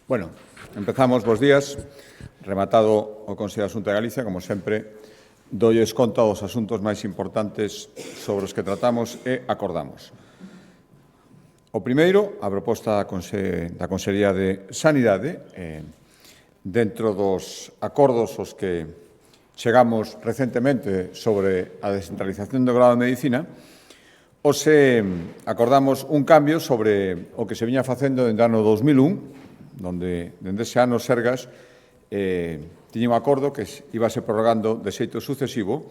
Bueno, empezamos, bos días. Rematado o Consello de Asunto de Galicia, como sempre, doulles conta dos asuntos máis importantes sobre os que tratamos e acordamos. O primeiro, a proposta da Consellería de Sanidade, dentro dos acordos aos que chegamos recentemente sobre a descentralización do grado de Medicina, hoxe acordamos un cambio sobre o que se viña facendo dende o ano 2001, donde, dende ese ano, Sergas tiña un acordo que iba se prorrogando de xeito sucesivo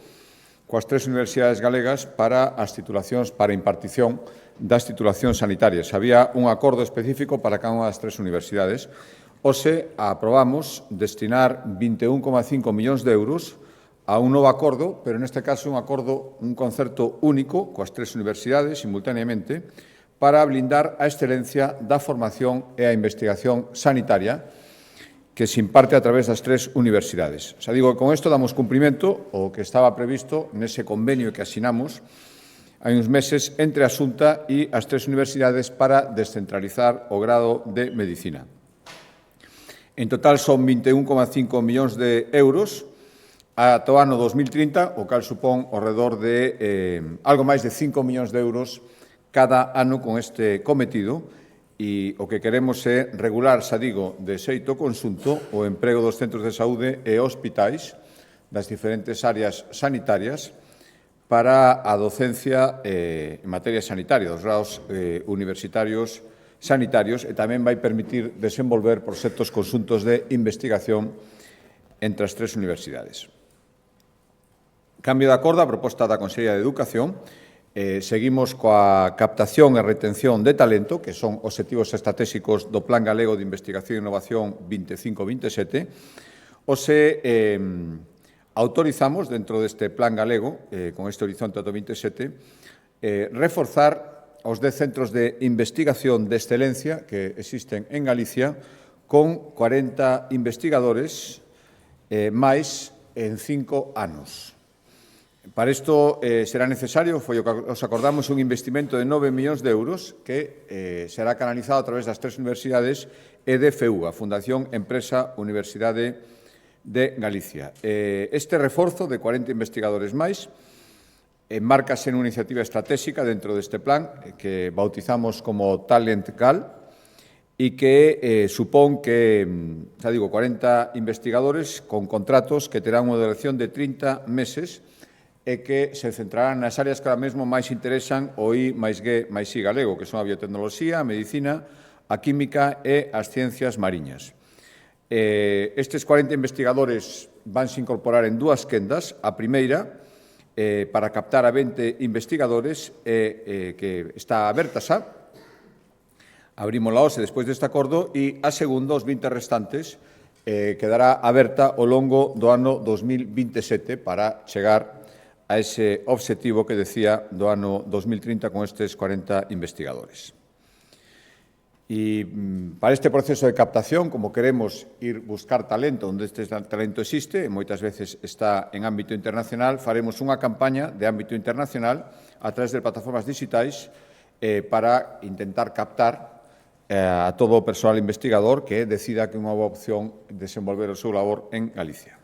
coas tres universidades galegas para as titulacións, para a impartición das titulacións sanitarias. Había un acordo específico para cada unha das tres universidades. Hoxe aprobamos destinar 21,5 millóns de euros a un novo acordo, pero neste caso un acordo, un concerto único coas tres universidades simultaneamente para blindar a excelencia da formación e a investigación sanitaria que se imparte a través das tres universidades. Xa digo que con isto damos cumprimento ao que estaba previsto nese convenio que asinamos hai uns meses entre a Xunta e as tres universidades para descentralizar o grado de Medicina. En total son 21,5 millóns de euros ata o ano 2030, o cal supón ao redor de algo máis de 5 millóns de euros cada ano con este cometido, e o que queremos é regular, xa digo, de xeito conxunto o emprego dos centros de saúde e hospitais das diferentes áreas sanitarias para a docencia en materia sanitaria, dos grados universitarios sanitarios, e tamén vai permitir desenvolver proxectos conxuntos de investigación entre as tres universidades. Cambio de acordo a proposta da Consellería de Educación. Seguimos coa captación e retención de talento, que son obxectivos estratégicos do Plan Galego de Investigación e Innovación 25-27. Hoxe autorizamos, dentro deste Plan Galego, con este horizonte ata 27, reforzar os 10 centros de investigación de excelencia que existen en Galicia con 40 investigadores máis en 5 anos. Para isto será necesario, foi o que os acordamos, un investimento de 9 millóns de euros que será canalizado a través das tres universidades e de FEU, a Fundación Empresa Universidade de Galicia. Este reforzo de 40 investigadores máis enmárcase nunha iniciativa estratégica dentro deste plan que bautizamos como Talent Gal e que supón que, xa digo, 40 investigadores con contratos que terán unha duración de 30 meses e que se centrarán nas áreas que ahora mesmo máis interesan o I máis G máis I galego, que son a biotecnoloxía, a medicina, a química e as ciencias mariñas. Estes 40 investigadores vanse incorporar en dúas quendas. A primeira, para captar a 20 investigadores, que está aberta xa, abrímola hoxe despois deste acordo, e a segunda, os 20 restantes, quedará aberta ao longo do ano 2027 para chegar a ese obxectivo que decía do ano 2030 con estes 40 investigadores. E para este proceso de captación, como queremos ir buscar talento onde este talento existe, e moitas veces está en ámbito internacional, faremos unha campaña de ámbito internacional a través de plataformas digitais para intentar captar a todo o persoal investigador que decida que é unha boa opción desenvolver o seu labor en Galicia.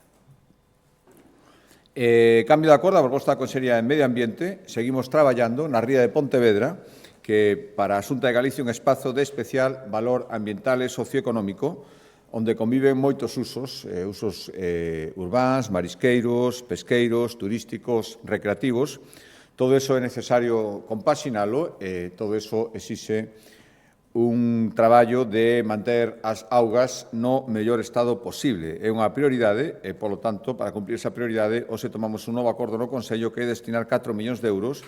Cambio de acordo a proposta da Consellería de Medio Ambiente. Seguimos traballando na ría de Pontevedra, que para a Xunta de Galicia é un espazo de especial valor ambiental e socioeconómico, onde conviven moitos usos urbáns, marisqueiros, pesqueiros, turísticos, recreativos. Todo iso é necesario compaxinalo e todo iso exixe un traballo de manter as augas no mellor estado posible. É unha prioridade e, polo tanto, para cumprir esa prioridade, hoxe tomamos un novo acordo no Consello que é destinar 4 millóns de euros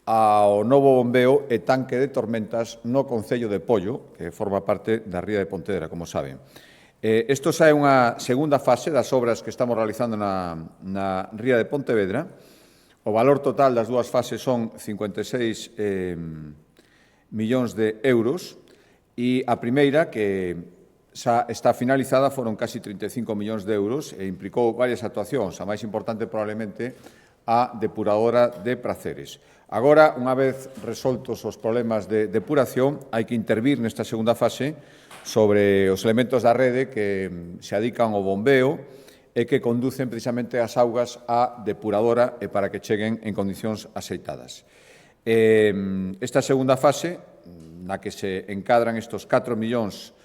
ao novo bombeo e tanque de tormentas no Concello de Pollo, que forma parte da ría de Pontevedra, como saben. Isto xa é unha segunda fase das obras que estamos realizando na ría de Pontevedra. O valor total das dúas fases son 56 millóns de euros e a primeira, que xa está finalizada, foron casi 35 millóns de euros e implicou varias actuacións. A máis importante, probablemente, a depuradora de Praceres. Agora, unha vez resoltos os problemas de depuración, hai que intervir nesta segunda fase sobre os elementos da rede que se adican ao bombeo e que conducen precisamente as augas á depuradora e para que cheguen en condicións axeitadas. Esta segunda fase, na que se encadran estes 4 millóns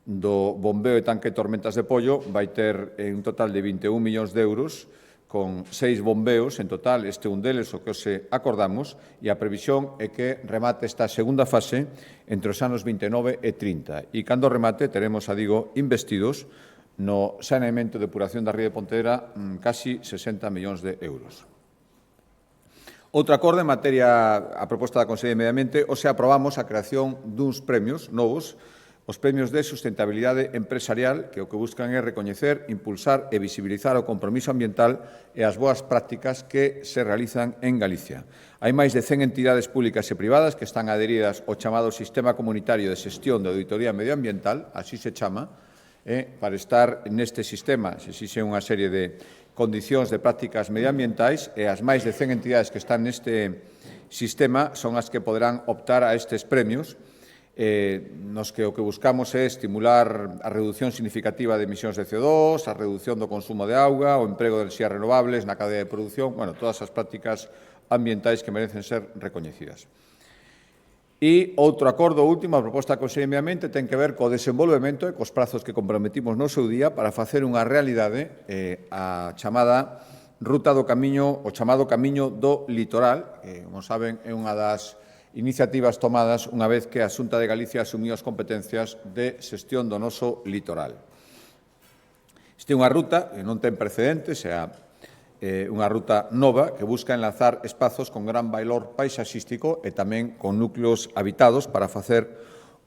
do bombeo e tanque de tormentas de pollo, vai ter un total de 21 millóns de euros, con 6 bombeos en total, este un deles o que se acordamos, e a previsión é que remate esta segunda fase entre os anos 29 e 30. E cando remate, teremos, investidos no saneamento e depuración da ría de Pontevedra casi 60 millóns de euros. Outro acordo en materia, a proposta da Consellería de Medio Ambiente, hoxe aprobamos a creación duns premios novos, os premios de sustentabilidade empresarial, que o que buscan é recoñecer, impulsar e visibilizar o compromiso ambiental e as boas prácticas que se realizan en Galicia. Hai máis de 100 entidades públicas e privadas que están adheridas ao chamado Sistema Comunitario de Xestión de Auditoría Medioambiental, así se chama, para estar neste sistema se exixe unha serie de condicións de prácticas medioambientais e as máis de 100 entidades que están neste sistema son as que poderán optar a estes premios, nos que o que buscamos é estimular a reducción significativa de emisións de CO2, a reducción do consumo de auga, o emprego de enerxías renovables na cadea de produción, todas as prácticas ambientais que merecen ser recoñecidas. E outro acordo último, a proposta da Consellería de Medio Ambiente, ten que ver co desenvolvemento e cos prazos que comprometimos no seu día para facer unha realidade a chamada ruta do camiño, o chamado camiño do litoral, que, como saben, é unha das iniciativas tomadas unha vez que a Xunta de Galicia asumiu as competencias de xestión do noso litoral. Esta é unha ruta que non ten precedentes, é unha ruta nova que busca enlazar espazos con gran valor paisaxístico e tamén con núcleos habitados para facer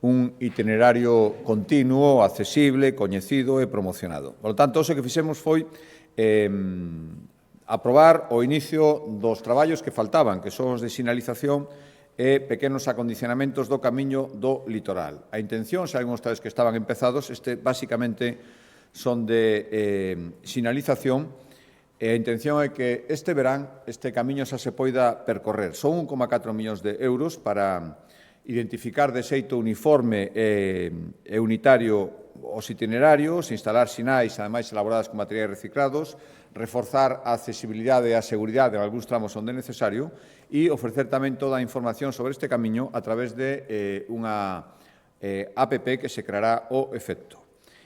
un itinerario continuo, accesible, coñecido e promocionado. Por lo tanto, o que fixemos foi aprobar o inicio dos traballos que faltaban, que son os de sinalización e pequenos acondicionamentos do camiño do litoral. A intención, se algúns tales que estaban empezados, basicamente son de sinalización e a intención é que este verán este camiño xa se poida percorrer. Son 1,4 millóns de euros para identificar de xeito uniforme e unitario os itinerarios, instalar sinais, ademais elaboradas con materiais reciclados, reforzar a accesibilidade e a seguridade en algúns tramos onde é necesario e ofrecer tamén toda a información sobre este camiño a través de unha app que se creará o efecto.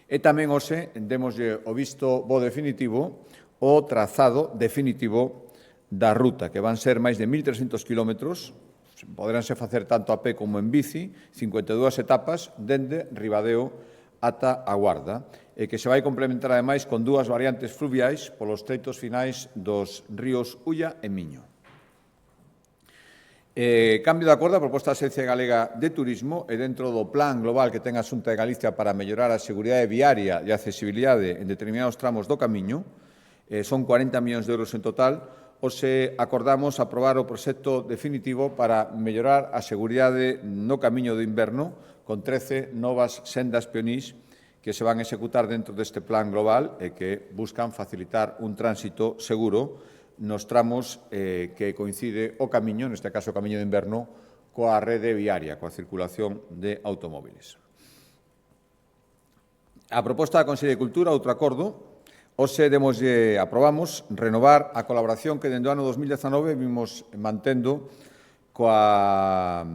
E tamén hoxe démoslle o visto bo definitivo o trazado definitivo da ruta, que van ser máis de 1.300 kilómetros, poderánse facer tanto a pé como en bici, 52 etapas, dende Ribadeo ata a Guarda, e que se vai complementar, ademais, con 2 variantes fluviais polos treitos finais dos ríos Ulla e Miño. Cambio de acordo, a proposta da Axencia Galega de Turismo e dentro do plan global que ten a Xunta de Galicia para mellorar a seguridade viaria e a accesibilidade en determinados tramos do camiño, son 40 millóns de euros en total, hoxe acordamos aprobar o proxecto definitivo para mellorar a seguridade no camiño do inverno con 13 novas sendas pionís que se van a executar dentro deste plan global e que buscan facilitar un tránsito seguro nos tramos que coincide o camiño, neste caso o camiño de inverno, coa rede viaria, coa circulación de automóviles. A proposta da Consellería de Cultura, outro acordo, hoxe aprobamos renovar a colaboración que dende o ano 2019 vimos mantendo coas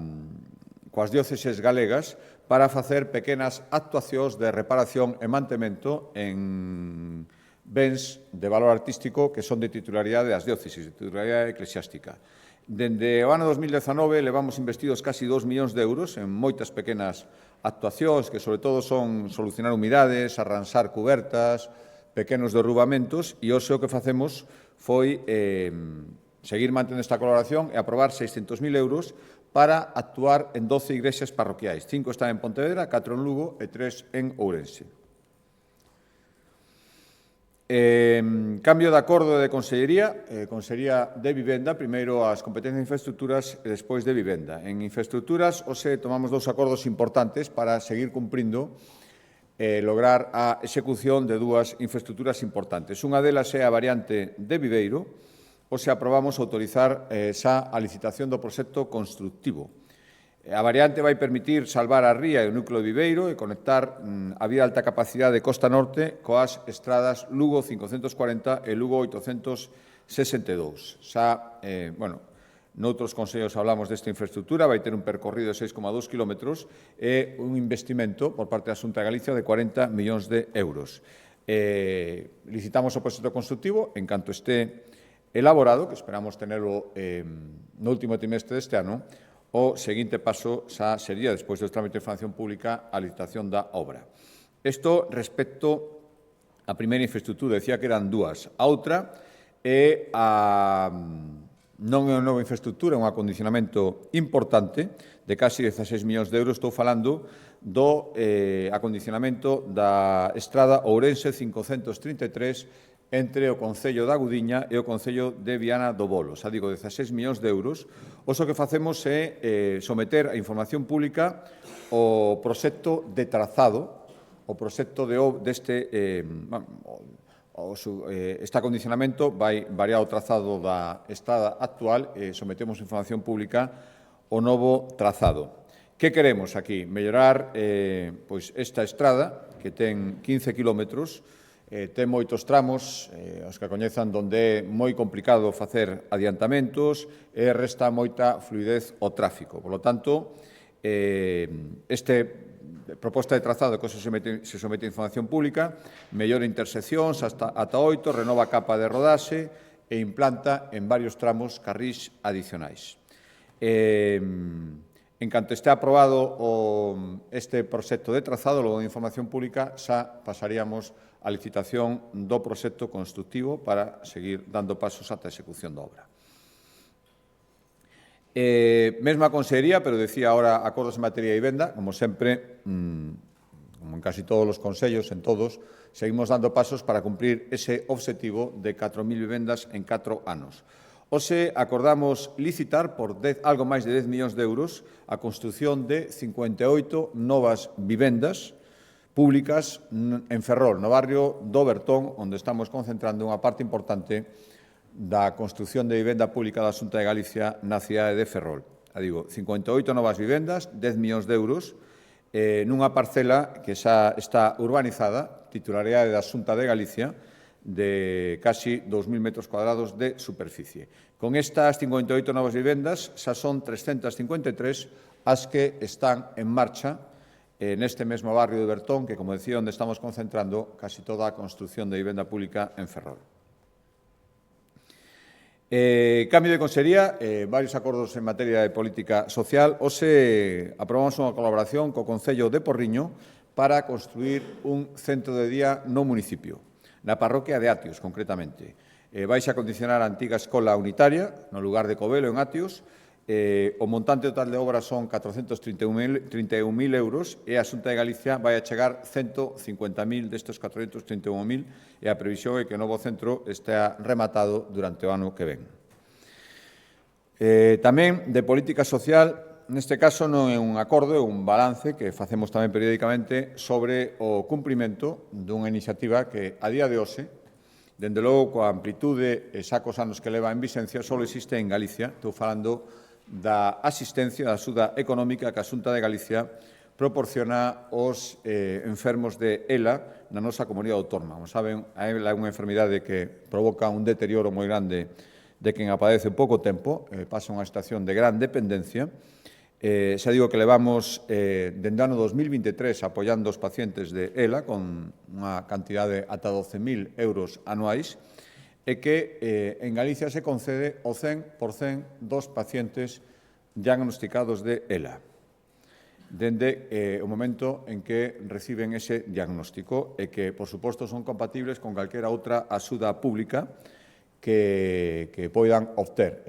dióceses galegas para facer pequenas actuacións de reparación e mantemento en bens de valor artístico que son de titularidade das dióceses, de titularidade eclesiástica. Dende o ano 2019 levamos investidos casi 2 millóns de euros en moitas pequenas actuacións que, sobre todo, son solucionar humidades, arranxar cubertas, pequenos derrubamentos, e hoxe o que facemos foi seguir mantendo esta colaboración e aprobar 600.000 euros para actuar en 12 igrexas parroquiais. 5 están en Pontevedra, 4 en Lugo e 3 en Ourense. Cambio de acordo de Consellería, Consellería de Vivenda, primeiro as competencias de infraestructuras e despois de vivenda. En infraestructuras, hoxe tomamos 2 acordos importantes para seguir cumprindo lograr a execución de 2 infraestructuras importantes. Unha delas é a variante de Viveiro, hoxe aprobamos autorizar xa a licitación do proxecto constructivo. A variante vai permitir salvar a ría e o núcleo de Viveiro e conectar a vía de alta capacidade de Costa Norte coas estradas Lugo 540 e Lugo 862. Xa, noutros consellos hablamos desta infraestructura, vai ter un percorrido de 6,2 km e un investimento por parte da Xunta de Galicia de 40 millóns de euros. Licitamos o proxecto constructivo en canto este elaborado, que esperamos tenerlo no último trimestre deste ano. O seguinte paso xa sería, despois do trámite de información pública, a licitación da obra. Isto respecto á primeira infraestructura, decía que eran dúas. A outra é non é unha nova infraestructura, é un acondicionamento importante de casi 16 millóns de euros. Estou falando do acondicionamento da estrada Ourense 533 entre o Concello da Gudiña e o Concello de Viana do Bolo. Xa digo, 16 millóns de euros. O que facemos é someter a información pública o proxecto de trazado, o proxecto deste este acondicionamento vai variar o trazado da estrada actual e sometemos a información pública o novo trazado. Que queremos aquí? Mellorar pois esta estrada, que ten 15 kilómetros, ten moitos tramos, os que coñezan, onde é moi complicado facer adiantamentos e resta moita fluidez ao tráfico. Por lo tanto, proposta de trazado que se somete a información pública, mellora interseccións ata 8, renova a capa de rodaxe e implanta en varios tramos carrís adicionais. En canto este aprobado este proxecto de trazado, logo de información pública, xa pasaríamos a licitación do proxecto constructivo para seguir dando pasos ata a execución da obra. Mesma consellería, pero decía ahora acordos en materia de vivenda, como sempre, como en casi todos os consellos, en todos, seguimos dando pasos para cumprir ese obxectivo de 4.000 vivendas en 4 anos. Hoxe acordamos licitar por algo máis de 10 millóns de euros a construción de 58 novas vivendas públicas en Ferrol, no barrio do Bertón, onde estamos concentrando unha parte importante da construción de vivenda pública da Xunta de Galicia na cidade de Ferrol. Digo, 58 novas vivendas, 10 millóns de euros, nunha parcela que xa está urbanizada, titularidade da Xunta de Galicia, de casi 2.000 metros cuadrados de superficie. Con estas 58 novas vivendas, xa son 353 as que están en marcha neste mesmo barrio de Bertón, que, como decía, onde estamos concentrando casi toda a construción de vivenda pública en Ferrol. Cambio de consellería, varios acordos en materia de política social. Hoxe aprobamos unha colaboración co Concello de Porriño para construir un centro de día no municipio, na parroquia de Atios, concretamente. Vais a acondicionar a antiga escola unitaria, no lugar de Covelo, en Atios. O montante total de obra son 431.000 euros e a Xunta de Galicia vai a chegar 150.000 destes 431.000 e a previsión é que o novo centro estea rematado durante o ano que ven. Tamén de política social, neste caso non é un acordo, é un balance que facemos tamén periódicamente sobre o cumprimento dunha iniciativa que a día de hoxe, dende logo coa amplitude e xa cos anos que leva en Vicencia, só existe en Galicia. Estou falando da asistencia, da axuda económica que a Xunta de Galicia proporciona aos enfermos de ELA na nosa comunidade autónoma. Como saben, a ELA é unha enfermidade que provoca un deterioro moi grande de quen a padece en pouco tempo, pasa unha situación de gran dependencia. Xa digo que levamos dende o ano 2023 apoiando os pacientes de ELA con unha cantidade ata 12.000 euros anuais, e que en Galicia se concede o 100% dos pacientes diagnosticados de ELA, dende o momento en que reciben ese diagnóstico e que, por suposto, son compatibles con calquera outra axuda pública que poidan obter.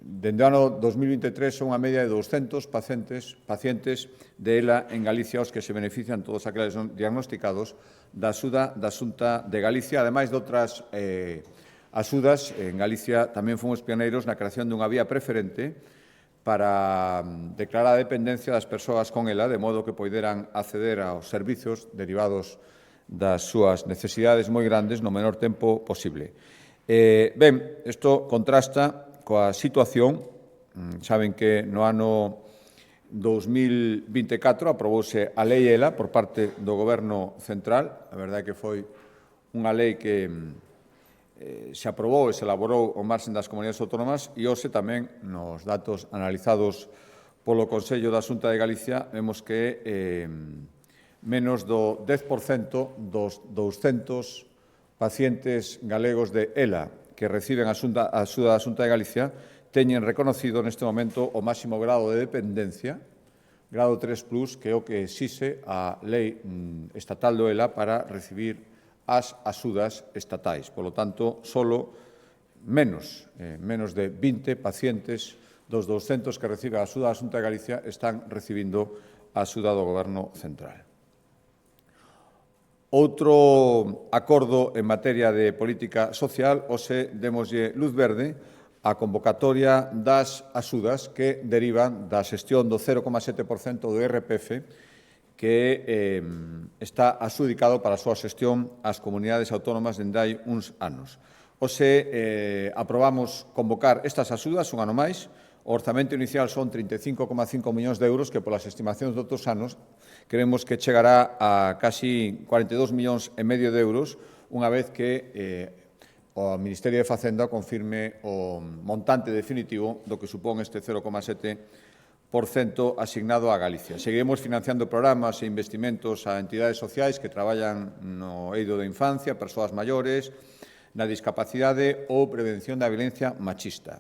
Dende o ano 2023 son unha media de 200 pacientes de ELA en Galicia os que se benefician, todos aqueles diagnosticados, da axuda da Xunta de Galicia, ademais de outras axudas. En Galicia tamén fomos pioneiros na creación dunha vía preferente para declarar a dependencia das persoas con ELA, de modo que poideran acceder aos servizos derivados das súas necesidades moi grandes no menor tempo posible. Ben, isto contrasta coa situación. Saben que no ano 2024 aprobouse a lei ELA por parte do Goberno Central. A verdade é que foi unha lei que se aprobou e se elaborou ao marxen das comunidades autónomas e hoxe tamén nos datos analizados polo Consello da Xunta de Galicia vemos que menos do 10% dos 200 pacientes galegos de ELA que reciben a axuda da Xunta de Galicia teñen reconocido neste momento o máximo grado de dependencia, grado 3+, que é o que exixe a lei estatal do ELA para recibir as axudas estatais. Polo tanto, solo menos de 20 pacientes dos 200 que reciben a axuda da Xunta de Galicia están recibindo a axuda do Goberno Central. Outro acordo en materia de política social, hoxe démoslle luz verde a convocatoria das axudas que derivan da xestión do 0,7% do IRPF que está adxudicado para a súa xestión ás comunidades autónomas dende hai uns anos. Hoxe aprobamos convocar estas axudas un ano máis. O orzamento inicial son 35,5 millóns de euros que, polas estimacións de outros anos, creemos que chegará a casi 42,5 millóns de euros unha vez que o Ministerio de Facenda confirme o montante definitivo do que supón este 0,7% asignado a Galicia. Seguiremos financiando programas e investimentos a entidades sociais que traballan no eido da infancia, persoas maiores, na discapacidade ou prevención da violencia machista.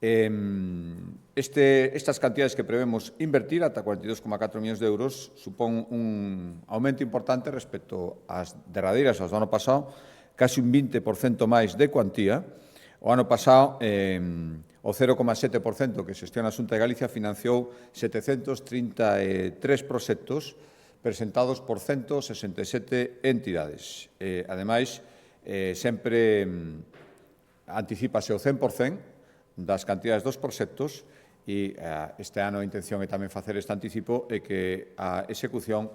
Estas cantidades que prevemos invertir, ata 42,4 millóns de euros, supón un aumento importante respecto ás derradeiras, aos do ano pasado, casi un 20% máis de cuantía. O ano pasado, o 0,7% que xestiona a Xunta de Galicia financiou 733 proxectos presentados por 167 entidades. Ademais, sempre anticípase o 100% das cantidades dos proxectos e este ano a intención é tamén facer este anticipo e que a execución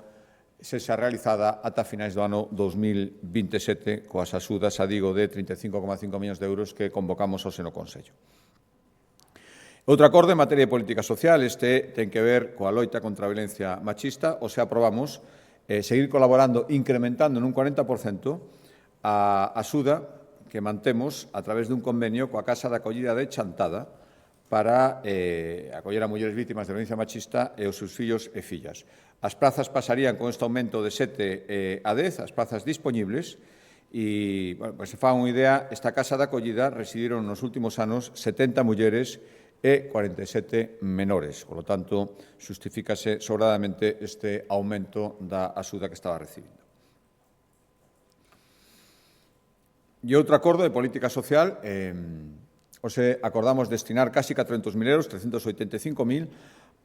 sexa realizada ata finais do ano 2027 coas axudas, digo, de 35,5 millóns de euros que convocamos hoxe no Consello. Outro acordo en materia de política social, este ten que ver coa loita contra a violencia machista. Hoxe aprobamos seguir colaborando, incrementando nun 40% a axuda que mantemos a través dun convenio coa Casa de Acollida de Chantada para acoller a mulleres vítimas de violencia machista e os seus fillos e fillas. As prazas pasarían con este aumento de 7 a 10, as prazas dispoñibles, e, para que se faga unha idea, esta Casa de Acollida residiron nos últimos anos 70 mulleres e 47 menores. Por lo tanto, justifícase sobradamente este aumento da axuda que estaba recibindo. E outro acordo de política social, hoxe acordamos destinar casi 400.000 euros, 385.000,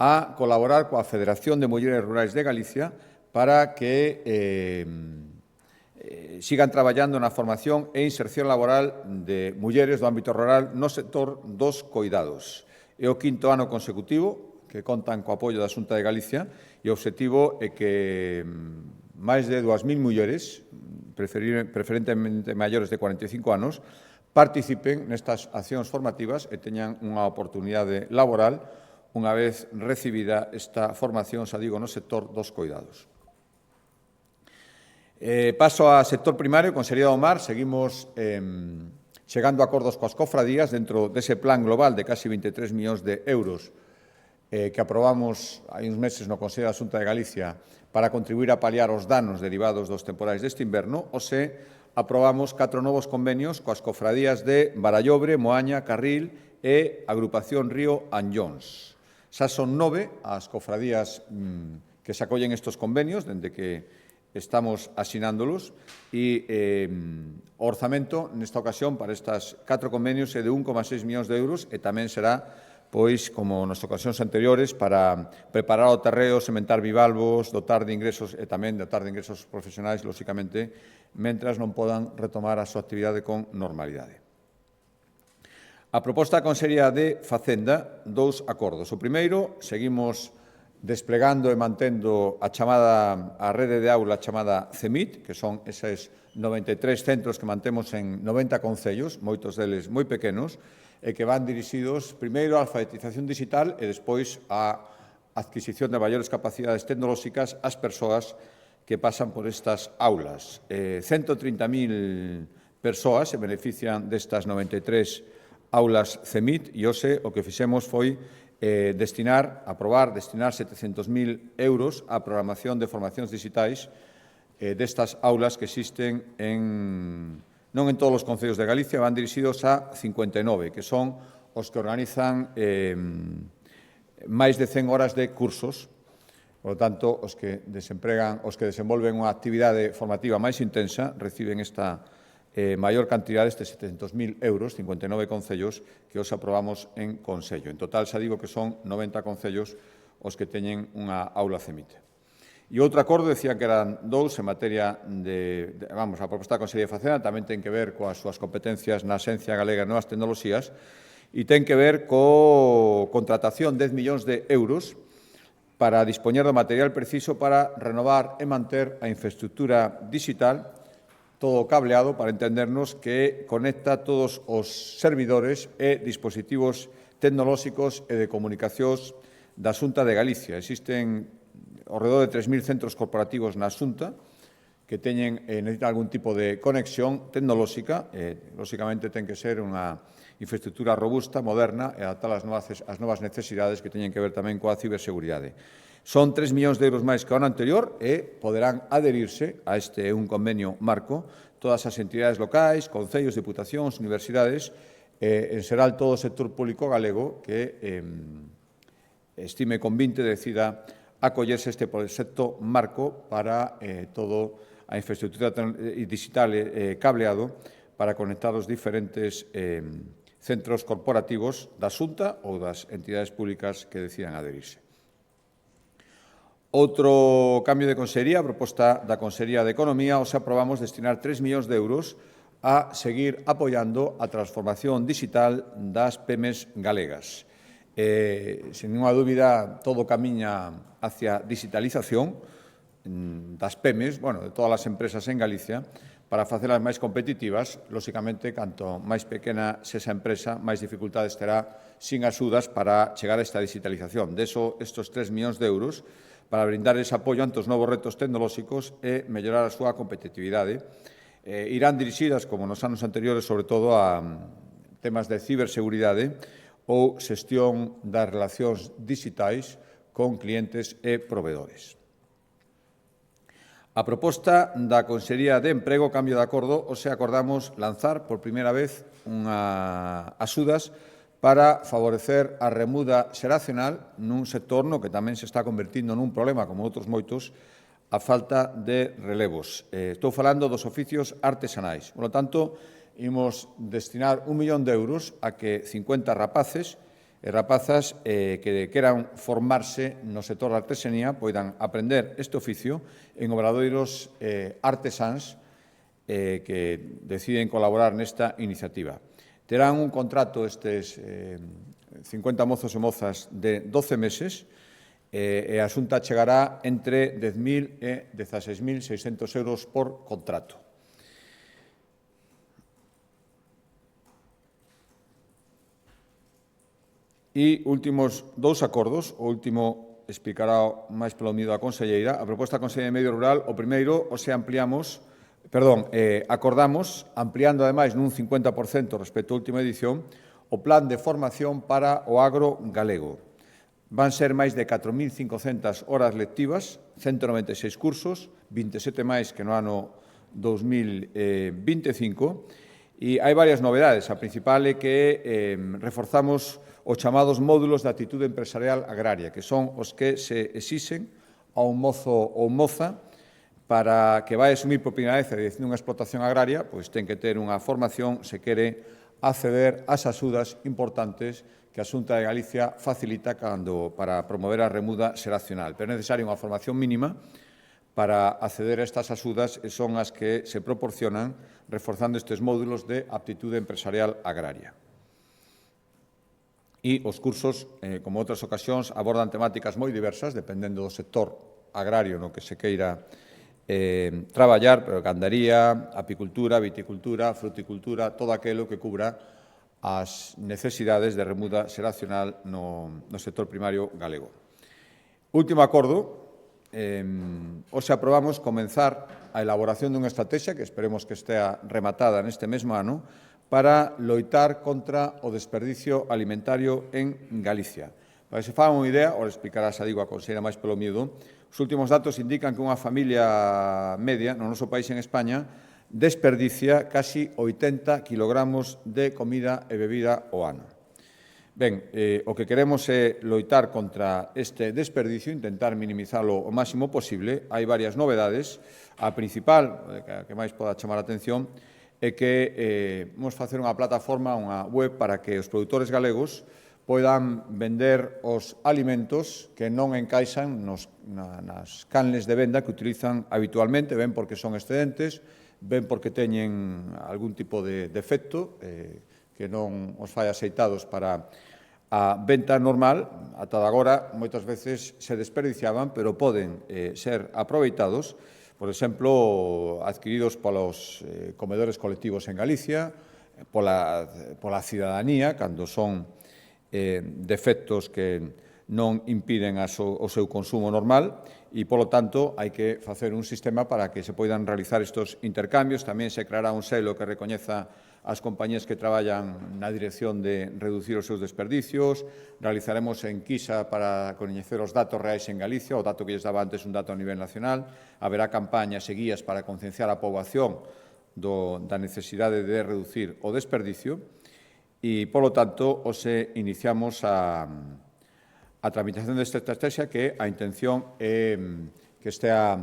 a colaborar coa Federación de Mulleres Rurais de Galicia para que sigan traballando na formación e inserción laboral de mulleres do ámbito rural no sector dos coidados. É o 5º ano consecutivo que contan co apoio da Xunta de Galicia e o obxectivo é que máis de 2.000 mulleres, preferentemente maiores de 45 anos, participen nestas accións formativas e teñan unha oportunidade laboral unha vez recibida esta formación, xa digo, no sector dos coidados. Paso ao sector primario, Consellería do Mar. Seguimos chegando a acordos coas cofradías dentro dese plan global de casi 23 millóns de euros que aprobamos hai uns meses no Consello da Xunta de Galicia para contribuir a paliar os danos derivados dos temporais deste inverno. Hoxe aprobamos 4 novos convenios coas cofradías de Barallobre, Moaña, Carril e Agrupación Río Anllóns. Xa son 9 as cofradías que se acollen estes convenios dende que estamos asinándolos e o orzamento nesta ocasión para estas 4 convenios é de 1,6 millóns de euros e tamén será, pois, como nas ocasións anteriores, para preparar o terreo, sementar bivalvos, dotar de ingresos e tamén dotar de ingresos profesionais, lóxicamente, mentras non podan retomar a súa actividade con normalidade. A proposta da Consellería de Facenda, 2 acordos. O primeiro, seguimos desplegando e mantendo a rede de aula chamada CEMIT, que son eses 93 centros que mantemos en 90 concellos, moitos deles moi pequenos, e que van dirixidos primeiro á alfabetización digital e despois á adquisición de maiores capacidades tecnolóxicas ás persoas que pasan por estas aulas. 130.000 persoas se benefician destas 93 aulas CEMIT e hoxe o que fixemos foi destinar 700.000 euros á programación de formacións digitais destas aulas que existen non en todos os concellos de Galicia, van dirixidos a 59, que son os que organizan máis de 100 horas de cursos. Por lo tanto, os que desenvolven unha actividade formativa máis intensa reciben esta maior cantidad destes 700.000 euros, 59 concellos, que os aprobamos en Consello. En total, xa digo que son 90 concellos os que teñen unha aula CEMIT. E outro acordo, decía que eran dous, en materia a proposta da Consellería de Facenda tamén ten que ver coas súas competencias na Axencia Galega de Novas Tecnoloxías e ten que ver co contratación de 10 millóns de euros para dispoñer do material preciso para renovar e manter a infraestructura digital, todo cableado, para entendernos, que conecta todos os servidores e dispositivos tecnolóxicos e de comunicacións da Xunta de Galicia. Existen ao redor de 3.000 centros corporativos na Xunta que necesitan algún tipo de conexión tecnolóxica. Lóxicamente, ten que ser unha infraestructura robusta, moderna e adaptada ás novas necesidades que teñen que ver tamén coa ciberseguridade. Son 3 millóns de euros máis que o ano anterior e poderán adherirse a este un convenio marco todas as entidades locais, concellos, diputacións, universidades, en xeral todo o sector público galego que estime convinte decida acollerse este proxecto marco para toda a infraestructura digital cableado para conectar os diferentes centros corporativos da Xunta ou das entidades públicas que decidan adherirse. Outro cambio de consellería, a proposta da Consellería de Economía, os aprobamos destinar 3 millóns de euros a seguir apoiando a transformación digital das PEMES galegas. Sen ninguna dúbida, todo camiña hacia digitalización das PEMES, de todas as empresas en Galicia, para facelas máis competitivas. Lóxicamente, canto máis pequena sexa empresa, máis dificultades terá sin axudas para chegar a esta digitalización. De eso, estes 3 millóns de euros para brindarles apoio ante os novos retos tecnolóxicos e mellorar a súa competitividade. Irán dirixidas, como nos anos anteriores, sobre todo a temas de ciberseguridade ou xestión das relacións digitais con clientes e proveedores. A proposta da Consellería de Emprego, cambio de acordo, hoxe acordamos lanzar por primeira vez axudas para favorecer a remuda xeracional nun sector no que tamén se está convertindo nun problema, como outros moitos, a falta de relevos. Estou falando dos oficios artesanais. Por lo tanto, imos destinar 1 millón de euros a que 50 rapaces e rapazas que queran formarse no sector da artesanía poidan aprender este oficio en obradoiros artesáns que deciden colaborar nesta iniciativa. Terán un contrato estes 50 mozos e mozas de 12 meses e a Xunta chegará entre 10.000 e 16.600 euros por contrato. E últimos dous acordos, o último explicará máis polo miúdo a conselleira. A proposta da Consellería de Medio Rural, o primeiro, acordamos, ampliando ademais nun 50% respecto á última edición, o plan de formación para o agro galego. Van ser máis de 4.500 horas lectivas, 196 cursos, 27 máis que no ano 2025, e hai varias novedades. A principal é que reforzamos os chamados módulos de actitude empresarial agraria, que son os que se exixen a un mozo ou moza para que vai asumir por primeira vez a dirección dunha explotación agraria, pois ten que ter unha formación se quere acceder ás axudas importantes que a Xunta de Galicia facilita para promover a remuda xeracional. Pero é necesaria unha formación mínima para acceder a estas axudas e son as que se proporcionan reforzando estes módulos de aptitude empresarial agraria. E os cursos, como outras ocasións, abordan temáticas moi diversas, dependendo do sector agrario no que se queira traballar, pero gandaría, apicultura, viticultura, fruticultura, todo aquilo que cubra as necesidades de remuda xeracional no sector primario galego. Último acordo, hoxe aprobamos comenzar a elaboración dunha estrategia que esperemos que estea rematada neste mesmo ano para loitar contra o desperdicio alimentario en Galicia. Para que se fagan unha idea, ora explicará, xa digo, a conselleira máis pelo miúdo, os últimos datos indican que unha familia media no noso país en España desperdicia casi 80 kilogramos de comida e bebida ao ano. Ben, o que queremos é loitar contra este desperdicio, intentar minimizalo o máximo posible. Hai varias novedades. A principal, que máis poda chamar a atención, é que vamos facer unha plataforma, unha web, para que os produtores galegos poidan vender os alimentos que non encaixan nas canles de venda que utilizan habitualmente, ben porque son excedentes, ben porque teñen algún tipo de defecto que non os fai aceitados para a venta normal. Ata agora, moitas veces se desperdiciaban, pero poden ser aproveitados, por exemplo, adquiridos polos comedores colectivos en Galicia, pola cidadanía, cando son defectos que non impiden o seu consumo normal, e, polo tanto, hai que facer un sistema para que se poidan realizar estes intercambios. Tamén se creará un selo que recoñeza as compañías que traballan na dirección de reducir os seus desperdicios. Realizaremos enquisa para coñecer os datos reais en Galicia. O dato que lles daba antes un dato a nivel nacional. Haberá campañas e guías para concienciar a poboación da necesidade de reducir o desperdicio. E, polo tanto, hoxe iniciamos a tramitación desta estrategia, que a intención é que estea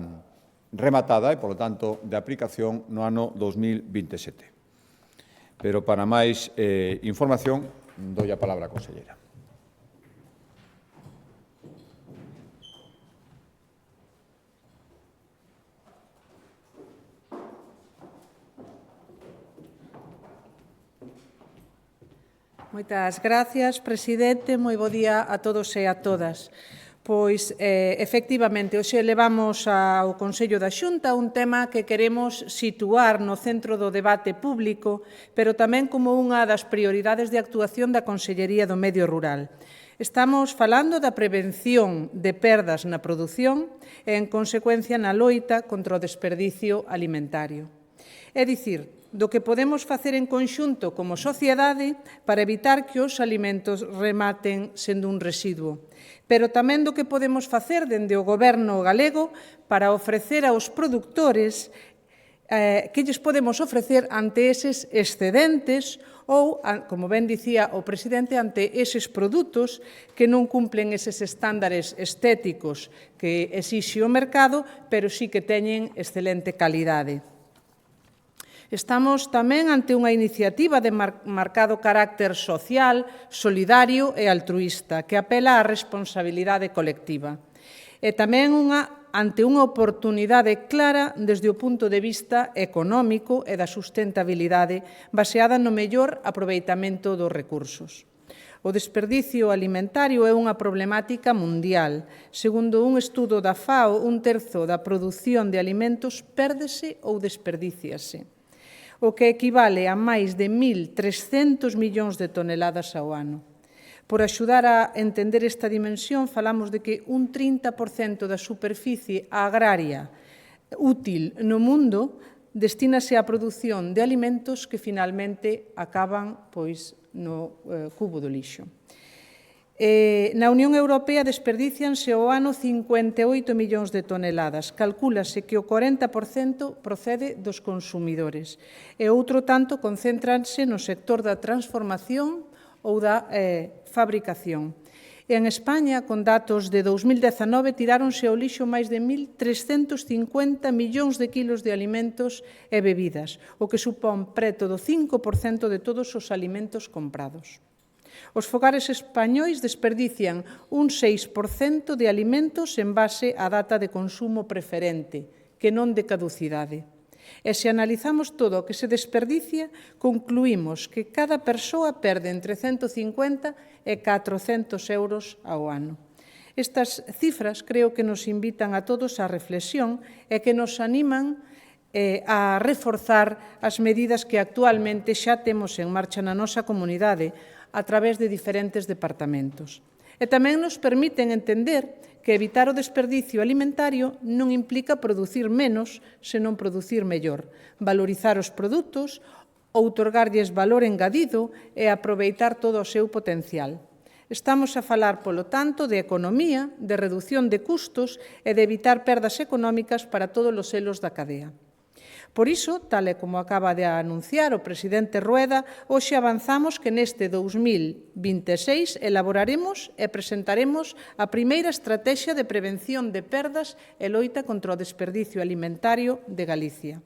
rematada e, polo tanto, de aplicación no ano 2027. Pero para máis información, doi a palabra á conselleira. Moitas gracias, presidente. Moi bo día a todos e a todas. Pois, efectivamente, hoxe levamos ao Consello da Xunta un tema que queremos situar no centro do debate público, pero tamén como unha das prioridades de actuación da Consellería do Medio Rural. Estamos falando da prevención de perdas na produción e, en consecuencia, na loita contra o desperdicio alimentario. É dicir, do que podemos facer en conxunto como sociedade para evitar que os alimentos rematen sendo un residuo, pero tamén do que podemos facer dende o Goberno galego para ofrecer aos produtores que lles podemos ofrecer ante eses excedentes ou, como ben dicía o presidente, ante eses produtos que non cumplen eses estándares estéticos que exixe o mercado, pero sí que teñen excelente calidade. Estamos tamén ante unha iniciativa de marcado carácter social, solidario e altruísta, que apela á responsabilidade colectiva. E tamén ante unha oportunidade clara desde o punto de vista económico e da sustentabilidade, baseada no mellor aproveitamento dos recursos. O desperdicio alimentario é unha problemática mundial. Segundo un estudo da FAO, 1/3 da produción de alimentos pérdese ou desperdíciase, o que equivale a máis de 1.300 millóns de toneladas ao ano. Por axudar a entender esta dimensión, falamos de que un 30% da superficie agraria útil no mundo destínase á produción de alimentos que finalmente acaban no cubo do lixo. Na Unión Europea desperdícianse ao ano 58 millóns de toneladas. Calcúlase que o 40% procede dos consumidores e outro tanto concéntranse no sector da transformación ou da fabricación. En España, con datos de 2019, tiráronse ao lixo máis de 1.350 millóns de kilos de alimentos e bebidas, o que supón preto do 5% de todos os alimentos comprados. Os fogares españois desperdician un 6% de alimentos en base á data de consumo preferente, que non de caducidade. E se analizamos todo o que se desperdicia, concluímos que cada persoa perde entre 150 e 400 euros ao ano. Estas cifras creo que nos invitan a todos á reflexión e que nos animan a reforzar as medidas que actualmente xa temos en marcha na nosa comunidade a través de diferentes departamentos. E tamén nos permiten entender que evitar o desperdicio alimentario non implica producir menos, senón producir mellor, valorizar os produtos, outorgarlles valor engadido e aproveitar todo o seu potencial. Estamos a falar, polo tanto, de economía, de redución de custos e de evitar perdas económicas para todos os elos da cadea. Por iso, tal e como acaba de anunciar o presidente Rueda, hoxe avanzamos que neste 2026 elaboraremos e presentaremos a primeira estrategia de prevención de perdas e loita contra o desperdicio alimentario de Galicia.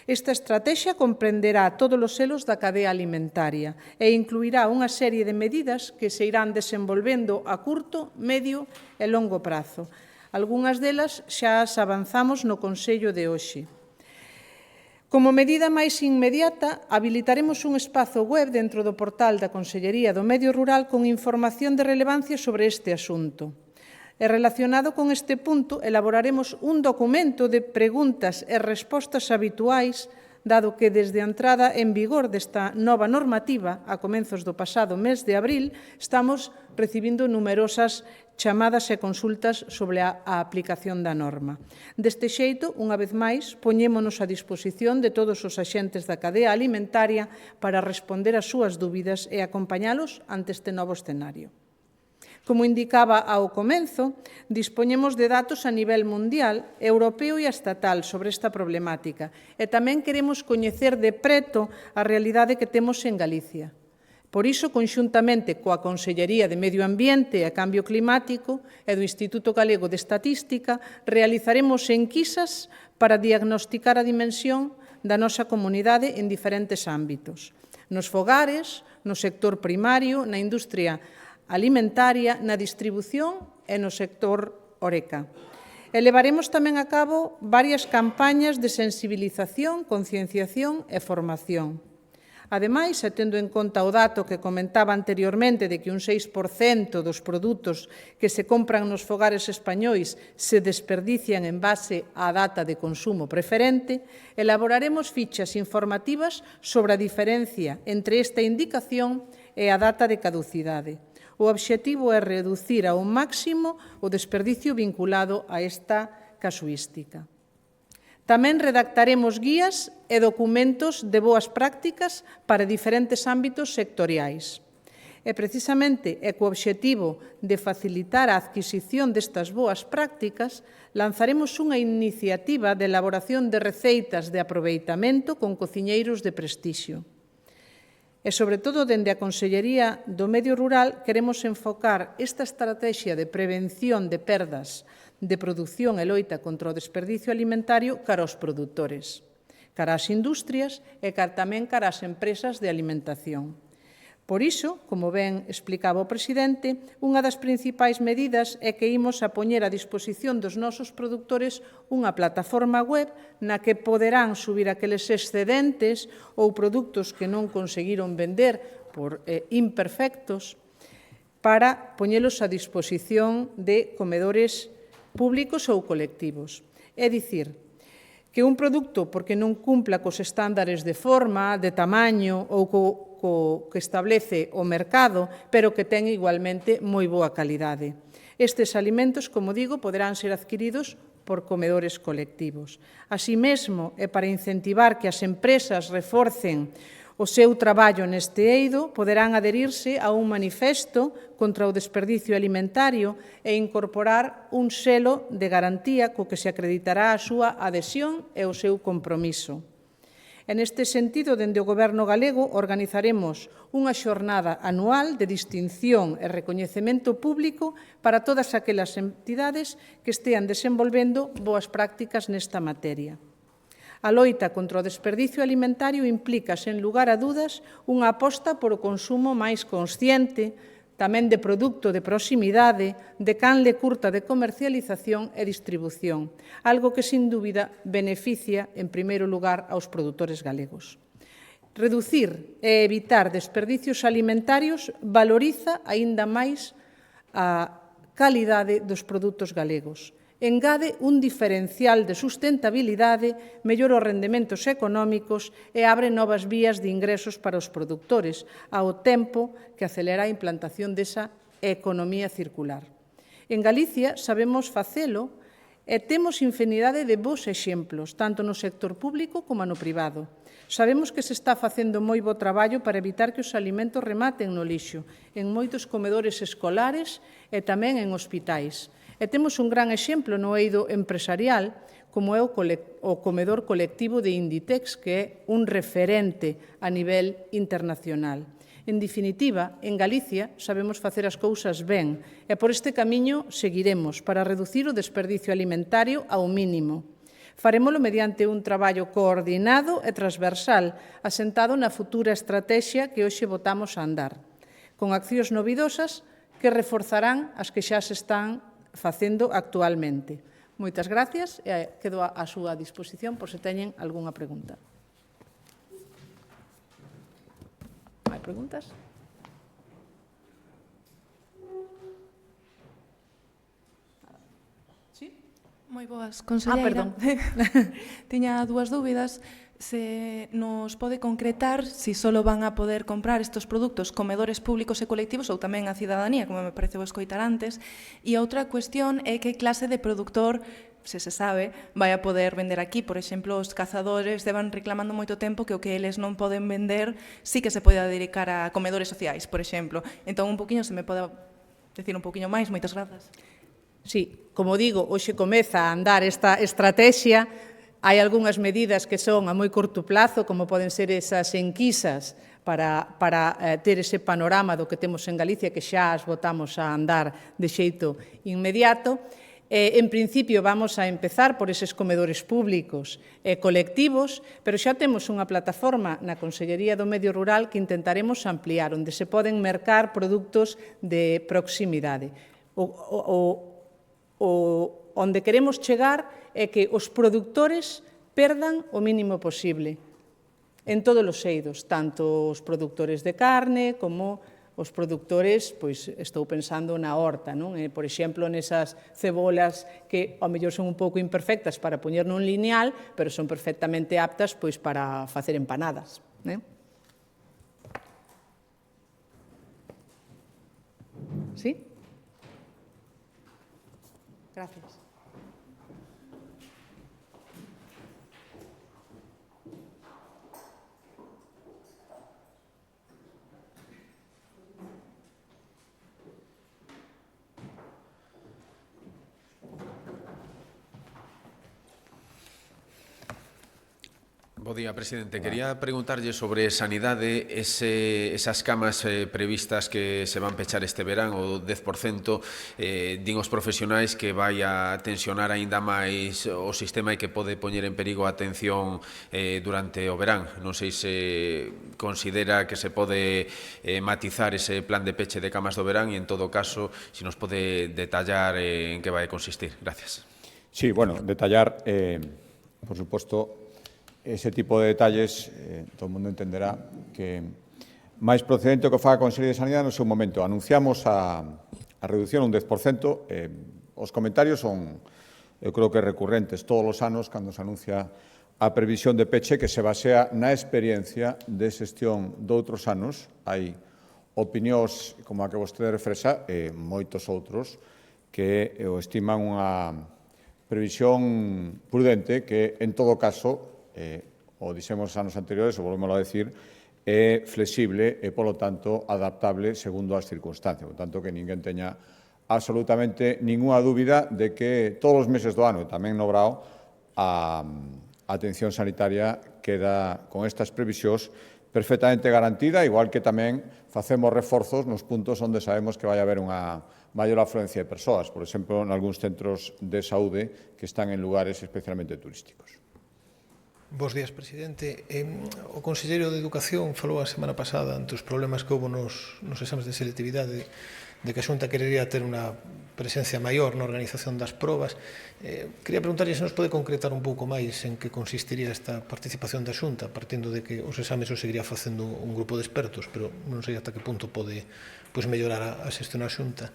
Esta estrategia comprenderá todos os elos da cadea alimentaria e incluirá unha serie de medidas que se irán desenvolvendo a curto, medio e longo prazo. Algunhas delas xa as avanzamos no Consello de hoxe. Como medida máis inmediata, habilitaremos un espazo web dentro do portal da Consellería do Medio Rural con información de relevancia sobre este asunto. E relacionado con este punto, elaboraremos un documento de preguntas e respostas habituais, dado que desde a entrada en vigor desta nova normativa, a comenzos do pasado mes de abril, estamos recibindo numerosas chamadas e consultas sobre a aplicación da norma. Deste xeito, unha vez máis, poñémonos a disposición de todos os axentes da cadea alimentaria para responder ás súas dúbidas e acompañalos ante este novo escenario. Como indicaba ao comenzo, dispoñemos de datos a nivel mundial, europeo e estatal sobre esta problemática e tamén queremos coñecer de preto a realidade que temos en Galicia. Por iso, conxuntamente coa Consellería de Medio Ambiente e Cambio Climático e do Instituto Galego de Estatística, realizaremos enquisas para diagnosticar a dimensión da nosa comunidade en diferentes ámbitos. Nos fogares, no sector primario, na industria alimentaria, na distribución e no sector horeca. E levaremos tamén a cabo varias campañas de sensibilización, concienciación e formación. Ademais, e tendo en conta o dato que comentaba anteriormente de que un 6% dos produtos que se compran nos fogares españois se desperdician en base á data de consumo preferente, elaboraremos fichas informativas sobre a diferencia entre esta indicación e a data de caducidade. O obxectivo é reducir ao máximo o desperdicio vinculado a esta casuística. Tamén redactaremos guías e documentos de boas prácticas para diferentes ámbitos sectoriais. E precisamente co obxectivo de facilitar a adquisición destas boas prácticas, lanzaremos unha iniciativa de elaboración de receitas de aproveitamento con cociñeiros de prestixio. E, sobre todo, dende a Consellería do Medio Rural, queremos enfocar esta estrategia de prevención de perdas de produción e loita contra o desperdicio alimentario cara aos produtores, cara ás industrias e tamén cara ás empresas de alimentación. Por iso, como ben explicaba o presidente, unha das principais medidas é que imos a poñer a disposición dos nosos produtores unha plataforma web na que poderán subir aqueles excedentes ou produtos que non conseguiron vender por imperfectos para poñelos a disposición de comedores públicos ou colectivos. É dicir, que un produto, porque non cumpla cos estándares de forma, de tamaño ou co que establece o mercado, pero que ten igualmente moi boa calidade. Estes alimentos, como digo, poderán ser adquiridos por comedores colectivos. Así mesmo, e para incentivar que as empresas reforcen o seu traballo neste eido, poderán adherirse a un manifesto contra o desperdicio alimentario e incorporar un selo de garantía co que se acreditará a súa adhesión e o seu compromiso. En este sentido, dende o Goberno galego, organizaremos unha xornada anual de distinción e recoñecemento público para todas aquelas entidades que estean desenvolvendo boas prácticas nesta materia. A loita contra o desperdicio alimentario implica, sen lugar a dudas, unha aposta por o consumo máis consciente, tamén de produto de proximidade, de canle curta de comercialización e distribución, algo que, sin dúbida, beneficia, en primeiro lugar, aos produtores galegos. Reducir e evitar desperdicios alimentarios valoriza aínda máis a calidade dos produtos galegos. Engade un diferencial de sustentabilidade, mellora os rendementos económicos e abre novas vías de ingresos para os produtores, ao tempo que acelera a implantación desa economía circular. En Galicia sabemos facelo e temos infinidade de bons exemplos, tanto no sector público como no privado. Sabemos que se está facendo moi bo traballo para evitar que os alimentos rematen no lixo, en moitos comedores escolares e tamén en hospitais. E temos un gran exemplo no eido empresarial, como é o comedor colectivo de Inditex, que é un referente a nivel internacional. En definitiva, en Galicia sabemos facer as cousas ben e por este camiño seguiremos para reducir o desperdicio alimentario ao mínimo. Farémolo mediante un traballo coordinado e transversal, asentado na futura estratexia que hoxe botamos a andar, con accións novidosas que reforzarán as que xa se están facendo actualmente. Moitas gracias e quedo á súa disposición por se teñen algunha pregunta. Hai preguntas? Sí? Moi boas, conselleira. Perdón. Tiña dúas dúbidas. Se nos pode concretar si só van a poder comprar estes produtos comedores públicos e colectivos ou tamén a cidadanía, como me pareceu escoitar antes. E outra cuestión é que clase de produtor, se sabe, vai a poder vender aquí. Por exemplo, os cazadores levan reclamando moito tempo que o que eles non poden vender sí que se pode dedicar a comedores sociais, por exemplo. Entón, un poquinho, se me pode decir un poquinho máis. Moitas grazas. Sí, como digo, hoxe comeza a andar esta estrategia. Hai algunhas medidas que son a moi corto plazo, como poden ser esas enquisas para ter ese panorama do que temos en Galicia, que xa as botamos a andar de xeito inmediato. En principio, vamos a empezar por eses comedores públicos e colectivos, pero xa temos unha plataforma na Consellería do Medio Rural que intentaremos ampliar, onde se poden mercar produtos de proximidade. Onde queremos chegar é que os produtores perdan o mínimo posible en todos os eidos, tanto os produtores de carne como os produtores, pois estou pensando na horta, non? Por exemplo, nesas cebolas que ao mellor son un pouco imperfectas para poñer nun lineal, pero son perfectamente aptas pois para facer empanadas, né? Sí? Gracias. Bo día, presidente. Quería preguntarlle sobre sanidade, esas camas previstas que se van pechar este verán, o 10%, din os profesionais que vai a tensionar aínda máis o sistema e que pode poñer en perigo a atención durante o verán. Non sei se considera que se pode matizar ese plan de peche de camas do verán e, en todo caso, se nos pode detallar en que vai consistir. Gracias. Sí, bueno, detallar, por suposto, ese tipo de detalles, todo o mundo entenderá que máis procedente o que faga a Consellería de Sanidade no seu momento. Anunciamos a reducción un 10%. Os comentarios son, eu creo que recurrentes todos os anos cando se anuncia a previsión de peche que se basea na experiencia de xestión doutros anos. Hai opinións como a que vostede refrexa e moitos outros que o estiman unha previsión prudente que, en todo caso, o dixemos anos anteriores, o volvemos a decir, é flexible e, polo tanto, adaptable segundo as circunstancias. Por tanto, que ninguén teña absolutamente ninguna dúbida de que todos os meses do ano, e tamén no Brao, a atención sanitaria queda con estas previsións perfectamente garantida, igual que tamén facemos reforzos nos puntos onde sabemos que vai haber unha maior afluencia de persoas, por exemplo, en algúns centros de saúde que están en lugares especialmente turísticos. Bos días, presidente. O conselleiro de Educación falou a semana pasada ante os problemas que houve nos exames de selectividade de que a Xunta querería ter unha presencia maior na organización das probas. Quería preguntarlle se nos pode concretar un pouco máis en que consistiría esta participación da Xunta, partindo de que os exames os seguiría facendo un grupo de expertos, pero non sei ata que punto pode mellorar a xestión a Xunta.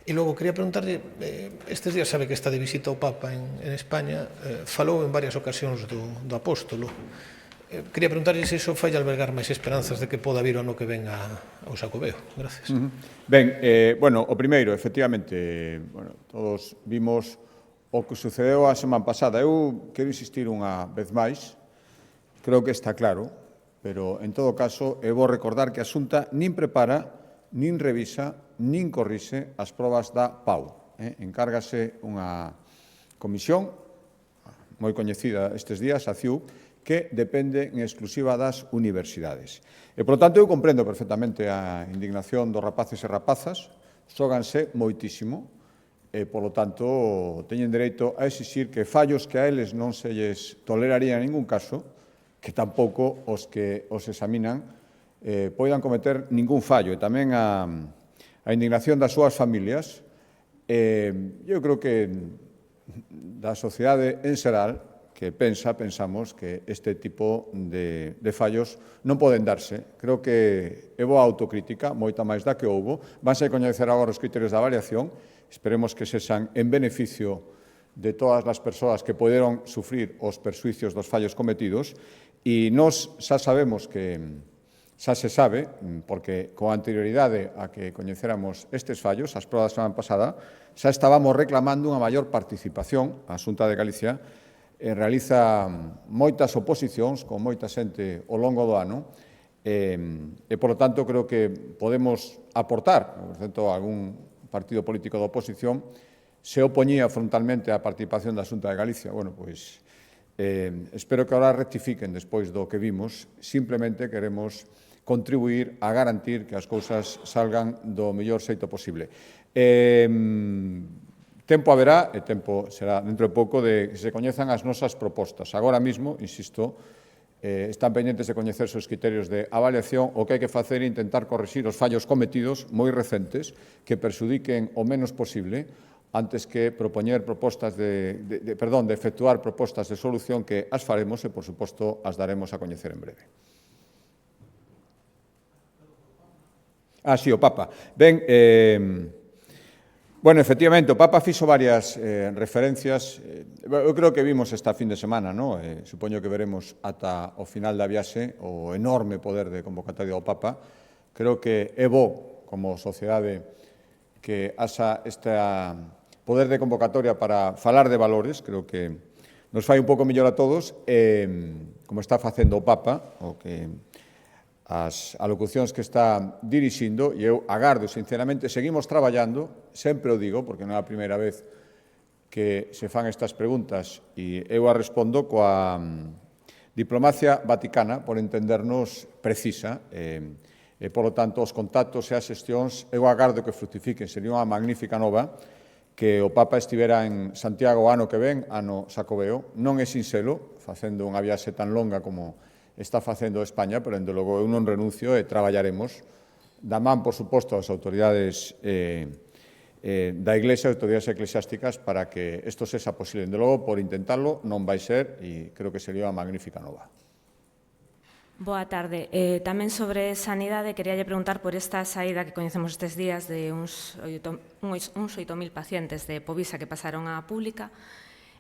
E logo, quería preguntarlle, estes días sabe que está de visita o Papa en España, falou en varias ocasións do apóstolo. Quería preguntarlle se iso fai albergar máis esperanzas de que poda vir o ano que ven ao Xacobeo. Gracias. Ben, bueno, o primeiro, efectivamente, todos vimos o que sucedeu a semana pasada. Eu quero insistir unha vez máis, creo que está claro, pero en todo caso, eu vou recordar que a Xunta nin prepara, nin revisa, nin corrixe as probas da PAU. Encárgase unha comisión moi coñecida estes días, a CIU, que depende en exclusiva das universidades. E, polo tanto, eu comprendo perfectamente a indignación dos rapaces e rapazas, xóganse moitísimo, e, polo tanto, teñen dereito a exixir que fallos que a eles non se lles toleraría en ningún caso, que tampouco os que os examinan poidan cometer ningún fallo. E tamén a indignación das súas familias, eu creo que da sociedade en xeral, que pensamos que este tipo de fallos non poden darse. Creo que é boa autocrítica, moita máis da que houbo. Vanse coñecer agora os criterios de avaliación, esperemos que sexan en beneficio de todas as persoas que poderon sufrir os persuicios dos fallos cometidos, e nós xa sabemos que xa se sabe, porque coa anterioridade a que coñeceramos estes fallos, as probas da semana pasada, xa estábamos reclamando unha maior participación. A Xunta de Galicia realiza moitas oposicións con moita xente ao longo do ano e, polo tanto, creo que podemos aportar, por certo, algún partido político da oposición se opoñía frontalmente á participación da Xunta de Galicia. Bueno, pois, espero que ahora rectifiquen despois do que vimos. Simplemente queremos contribuir a garantir que as cousas salgan do mellor xeito posible. Tempo haberá, e tempo será dentro de pouco, de que se coñezan as nosas propostas. Agora mesmo, insisto, están pendentes de coñecerse os criterios de avaliación. O que hai que facer é intentar corrixir os fallos cometidos moi recentes que perxudiquen o menos posible antes que propoñer propostas de efectuar propostas de solución, que as faremos e, por suposto, as daremos a coñecer en breve. Sí, o Papa. Ben, bueno, efectivamente, o Papa fixo varias referencias. Eu creo que vimos esta fin de semana, non? Supoño que veremos ata o final da viaxe o enorme poder de convocatoria do Papa. Creo que é bo, como sociedade, que haxa este poder de convocatoria para falar de valores. Creo que nos fai un pouco mellor a todos, como está facendo o Papa, o que as alocucións que está dirixindo, e eu agardo, sinceramente, seguimos traballando, sempre o digo, porque non é a primeira vez que se fan estas preguntas, e eu a respondo coa diplomacia vaticana, por entendernos, precisa, e, polo tanto, os contactos e as xestións, eu agardo que fructifiquen. Sería unha magnífica nova que o Papa estivera en Santiago o ano que ven, ano Xacobeo. Non é sinxelo, facendo unha viaxe tan longa como está facendo España, pero, dende logo, eu non renuncio e traballaremos da man, por suposto, das autoridades da Iglesia, autoridades eclesiásticas, para que isto sexa posible. Dende logo, por intentarlo, non vai ser, e creo que sería unha magnífica nova. Boa tarde. Tamén sobre sanidade, queríalle preguntar por esta saída que coñecemos estes días de uns 8.000 pacientes de Povisa que pasaron á pública.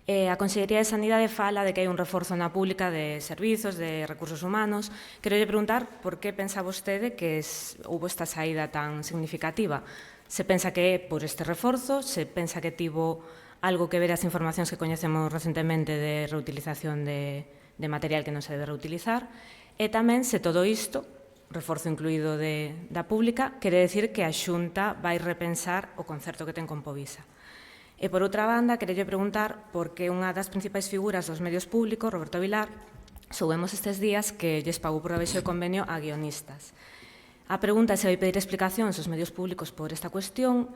A Consellería de Sanidade fala de que hai un reforzo na pública de servizos, de recursos humanos. Querolle preguntar por que pensa vostede que houve esta saída tan significativa. Se pensa que é por este reforzo, se pensa que tivo algo que ver as informacións que coñecemos recentemente de reutilización de material que non se debe reutilizar, e tamén se todo isto, reforzo incluído da pública, quere decir que a Xunta vai repensar o concerto que ten con Povisa. E, por outra banda, querolle preguntar por que unha das principais figuras dos medios públicos, Roberto Vilar, soubemos estes días que lles pagou por abaixo de convenio a guionistas. A pregunta é se vai pedir explicacións aos medios públicos por esta cuestión,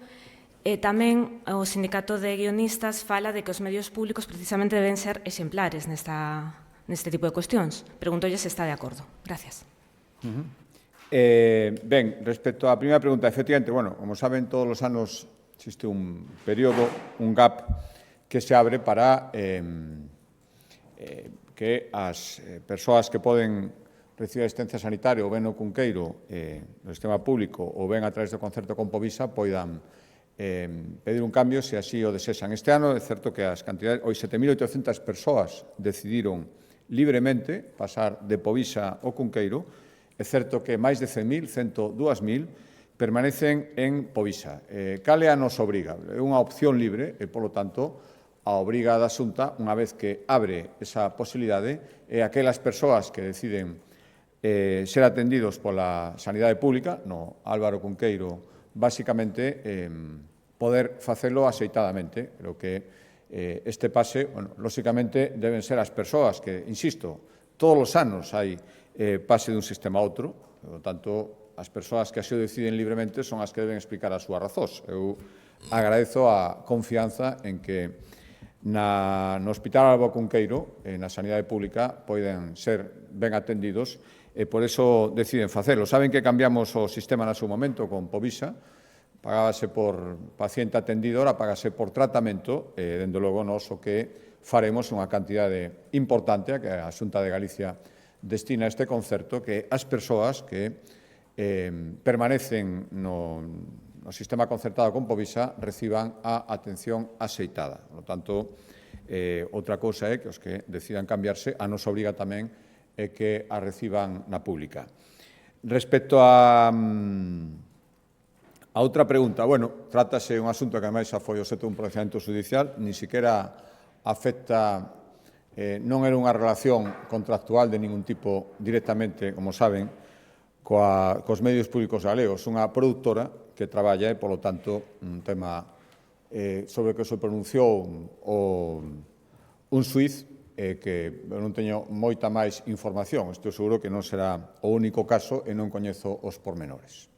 e tamén o sindicato de guionistas fala de que os medios públicos precisamente deben ser exemplares neste tipo de cuestións. Pregúntolle se está de acordo. Gracias. Ben, respecto á primeira pregunta, efectivamente, bueno, como saben, todos os anos existe un período, un gap que se abre para que as persoas que poden recibir asistencia sanitaria ou ben no Cunqueiro, no sistema público, ou ben a través do concerto con Povisa, poidan pedir un cambio se así o desexan. Este ano é certo que as cantidades, hoy 7.800 persoas decidiron libremente pasar de Povisa ao Cunqueiro. É certo que máis de 100.000, 102.000, permanecen en Povisa. Cal é a nosa obriga? É unha opción libre e, polo tanto, a obriga da Xunta, unha vez que abre esa posibilidade, é aquelas persoas que deciden ser atendidos pola sanidade pública, no Álvaro Cunqueiro, basicamente, poder facelo axeitadamente. Creo que este pase, bueno, lóxicamente, deben ser as persoas que, insisto, todos os anos hai pase dun sistema a outro, por tanto, as persoas que así o deciden libremente son as que deben explicar as súas razóns. Eu agradezo a confianza en que no Hospital Álvaro Cunqueiro, na sanidade pública, poden ser ben atendidos e por eso deciden facelo. Saben que cambiamos o sistema no seu momento con Povisa, pagábase por paciente atendido, ahora págase por tratamento, e, dende logo, nos o que faremos unha cantidade importante que a Xunta de Galicia destina a este concerto, que as persoas que permanecen no sistema concertado con Povisa reciban a atención axeitada. Por lo tanto, outra cousa é que os que decidan cambiarse, a nos obriga tamén é que a reciban na pública. Respecto a outra pregunta, bueno, trátase un asunto que ademais xa foi obxecto dun procedimento judicial, ni siquiera afecta, non era unha relación contractual de ningún tipo directamente, como saben, cos medios públicos galegos, unha produtora que traballa e, polo tanto, un tema sobre o que se pronunciou un xuiz que non teño moita máis información. Estou seguro que non será o único caso e non coñezo os pormenores.